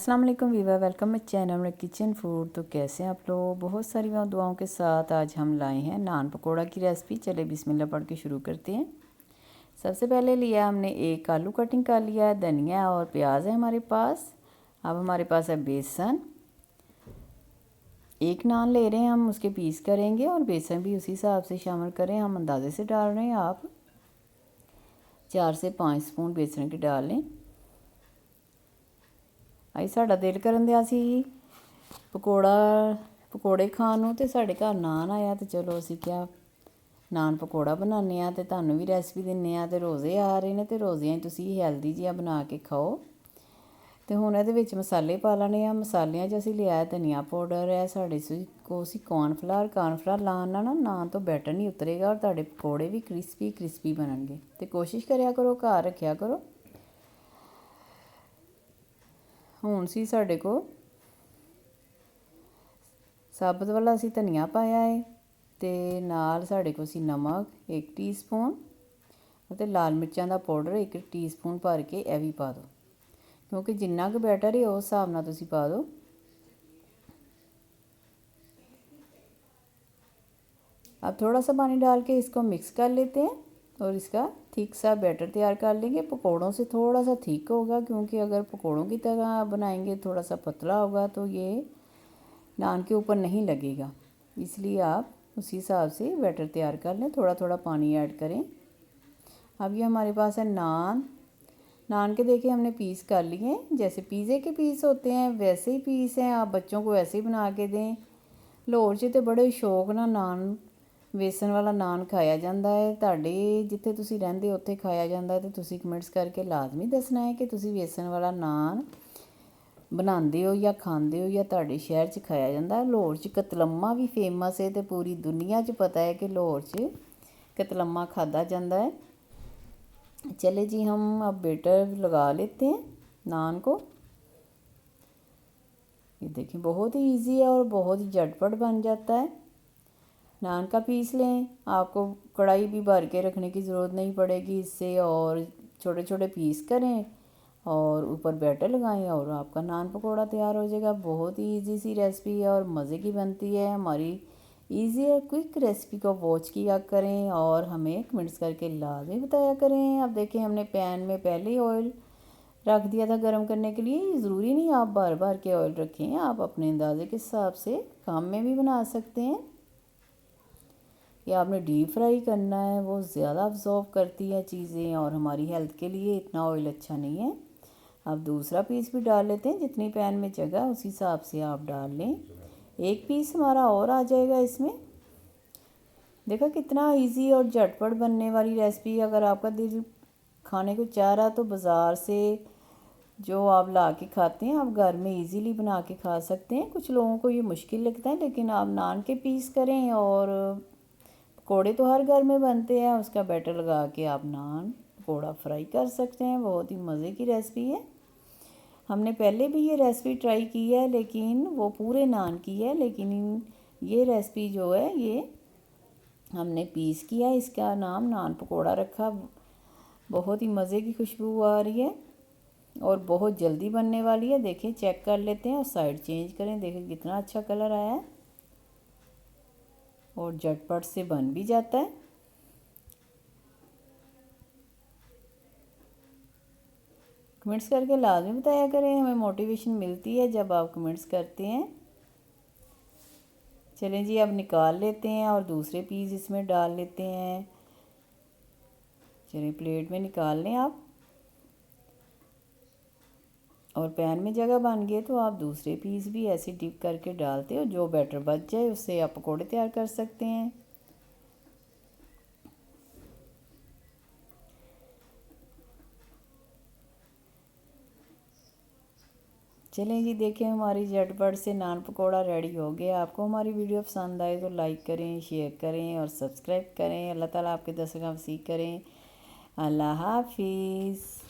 अस्सलाम वालेकुम viewer, welcome my channel kitchen food. तो कैसे हैं आप लोग? बहुत सारी दुआओं के साथ आज हम लाए हैं नान पकोड़ा की रेसिपी। चले बिस्मिल्लाह पढ़ के शुरू करते हैं। सबसे पहले लिया हमने एक आलू कटिंग कर लिया है, धनिया और प्याज है हमारे पास। अब हमारे पास है बेसन। एक नान ले रहे हैं हम, उसके पीस करेंगे और बेसन भी उसी हिसाब से शामिल करें। हम अंदाजे से डाल रहे हैं, आप 4 से 5 स्पून बेसन के डाल लें। आई साड़ा दिल करन दिया सी पकौड़े खाण ਨੂੰ ਤੇ ਸਾਡੇ ਘਰ ਨਾਨ ਆਇਆ ਤੇ ਚਲੋ ਅਸੀਂ ਕਿਹਾ ਨਾਨ ਪਕੌੜਾ ਬਣਾਉਂਦੇ ਆ ਤੇ ਤੁਹਾਨੂੰ ਵੀ ਰੈਸਪੀ ਦਿੰਨੇ ਆ। ਤੇ ਰੋਜ਼ੇ ਆ ਰਹੇ ਨੇ ਤੇ ਰੋਜ਼ਿਆਂ 'ਚ ਤੁਸੀਂ ਹੈਲਦੀ ਜਿਹਾ ਬਣਾ ਕੇ ਖਾਓ। ਤੇ ਹੁਣ ਇਹਦੇ ਵਿੱਚ ਮਸਾਲੇ ਪਾ ਲੈਣੇ ਆ। ਮਸਾਲਿਆਂ 'ਚ ਅਸੀਂ ਲਿਆ ਧਨੀਆ ਪਾਊਡਰ ਹੈ, ਸਾਡੇ ਕੋਲ ਸੀ ਕਾਰਨਫਲਾਰ ਲਾਉਣ ਨਾਲ ਨਾ ਨਾਨ ਤੋਂ ਬੈਟਰ ਨਹੀਂ ਉਤਰੇਗਾ ਔਰ ਤੁਹਾਡੇ ਪਕੌੜੇ ਵੀ ਕ੍ਰਿਸਪੀ ਬਣਨਗੇ। ਤੇ ਕੋਸ਼ਿਸ਼ ਕਰਿਆ ਕਰੋ, ਘਰ ਰੱਖਿਆ ਕਰੋ। ਹੁਣ ਸੀ ਸਾਡੇ ਕੋਲ ਸਾਬਤ ਵਾਲਾ ਅਸੀਂ ਧਨੀਆ ਪਾਇਆ ਹੈ ਤੇ ਨਾਲ ਸਾਡੇ ਕੋਲ ਸੀ ਨਮਕ 1 ਟੀਸਪੂਨ ਅਤੇ ਲਾਲ ਮਿਰਚਾਂ ਦਾ ਪਾਊਡਰ 1 ਟੀਸਪੂਨ ਭਰ ਕੇ ਇਹ ਵੀ ਪਾ ਦਿਓ, क्योंकि जिन्ना कुछ बैटर है उस हिसाब नाल तुसीं पा दो। अब थोड़ा सा पानी डाल के इसको मिक्स कर लेते हैं और इसका थिक सा बैटर तैयार कर लेंगे। पकौड़ों से थोड़ा सा थिक होगा, क्योंकि अगर पकौड़ों की तरह बनाएंगे थोड़ा सा पतला होगा तो ये नान के ऊपर नहीं लगेगा। इसलिए आप उसी हिसाब से बैटर तैयार कर लें, थोड़ा थोड़ा पानी ऐड करें। अब ये हमारे पास है नान के देखिए हमने पीस कर लिए हैं। जैसे पिज़्ज़े के पीस होते हैं वैसे ही पीस हैं। आप बच्चों को ऐसे ही बना के दें। लाहौर 'ਚ तो बड़े शौक ਨਾਲ ਨਾਨ ਵੇਸਣ ਵਾਲਾ ਨਾਨ ਖਾਇਆ ਜਾਂਦਾ ਹੈ। ਤੁਹਾਡੇ ਜਿੱਥੇ ਤੁਸੀਂ ਰਹਿੰਦੇ ਉੱਥੇ ਖਾਇਆ ਜਾਂਦਾ ਤੇ ਤੁਸੀਂ ਕਮੈਂਟਸ ਕਰਕੇ ਲਾਜ਼ਮੀ ਦੱਸਣਾ ਹੈ ਕਿ ਤੁਸੀਂ ਵੇਸਣ ਵਾਲਾ ਨਾਨ ਬਣਾਉਂਦੇ ਹੋ ਜਾਂ ਖਾਂਦੇ ਹੋ ਜਾਂ ਤੁਹਾਡੇ ਸ਼ਹਿਰ 'ਚ ਖਾਇਆ ਜਾਂਦਾ। ਲਾਹੌਰ 'ਚ ਕਤਲੰਮਾ ਵੀ ਫੇਮਸ ਹੈ ਤੇ ਪੂਰੀ ਦੁਨੀਆ 'ਚ ਪਤਾ ਹੈ ਕਿ ਲਾਹੌਰ 'ਚ कतलम्मा खादा जाता है। चले जी, हम अब बेटर लगा लेते हैं नान को। ये देखिए बहुत ही इजी है और बहुत ही झटपट बन जाता है। नान का पीस लें, आपको कढ़ाई भी भर के रखने की ज़रूरत नहीं पड़ेगी इससे, और छोटे छोटे पीस करें और ऊपर बैटर लगाएं और आपका नान पकौड़ा तैयार हो जाएगा। बहुत ही इजी सी रेसिपी है और मज़े की बनती है। हमारी ईजी और क्विक रेसिपी को वॉच किया करें और हमें कमेंट्स करके लाजमी बताया करें। अब देखें हमने पैन में पहले ही ऑयल रख दिया था गर्म करने के लिए। ज़रूरी नहीं आप बार बार के ऑयल रखें, आप अपने अंदाजे के हिसाब से काम में भी बना सकते हैं। या आपने डीप फ्राई करना है, वो ज़्यादा अब्जॉर्व करती है चीज़ें और हमारी हेल्थ के लिए इतना ऑयल अच्छा नहीं है। अब दूसरा पीस भी डाल लेते हैं, जितनी पैन में जगह उसी हिसाब से आप डाल लें। एक पीस हमारा और आ जाएगा इसमें। देखो कितना इजी और झटपट बनने वाली रेसिपी। अगर आपका दिल खाने को चाह रहा तो बाज़ार से जो आप ला के खाते हैं आप घर में इजीली बना के खा सकते हैं। कुछ लोगों को ये मुश्किल लगता है, लेकिन आप नान के पीस करें और पकौड़े तो हर घर में बनते हैं, उसका बैटर लगा के आप नान पकौड़ा फ्राई कर सकते हैं। बहुत ही मज़े की रेसिपी है। हमने पहले भी ये रेसिपी ट्राई की है, लेकिन वो पूरे नान की है, लेकिन ये रेसिपी जो है ये हमने पीस किया, इसका नाम नान पकौड़ा रखा। बहुत ही मज़े की खुशबू आ रही है और बहुत जल्दी बनने वाली है। देखिए चेक कर लेते हैं और साइड चेंज करें। देखिए कितना अच्छा कलर आया है और झटपट से बन भी जाता है। कमेंट्स करके लाजमी बताया करें, हमें मोटिवेशन मिलती है जब आप कमेंट्स करते हैं। चलें जी, अब निकाल लेते हैं और दूसरे पीस इसमें डाल लेते हैं। चलिए प्लेट में निकाल लें आप, और पैन में जगह बन गई तो आप दूसरे पीस भी ऐसे डिप करके डालते हो। जो बैटर बच जाए उससे आप पकौड़े तैयार कर सकते हैं। चलें जी, देखें हमारी झटपट से नान पकौड़ा रेडी हो गया। आपको हमारी वीडियो पसंद आए तो लाइक करें, शेयर करें और सब्सक्राइब करें। अल्लाह ताला आपके दस्तरखान वसीअ करें। अल्लाह हाफिज़।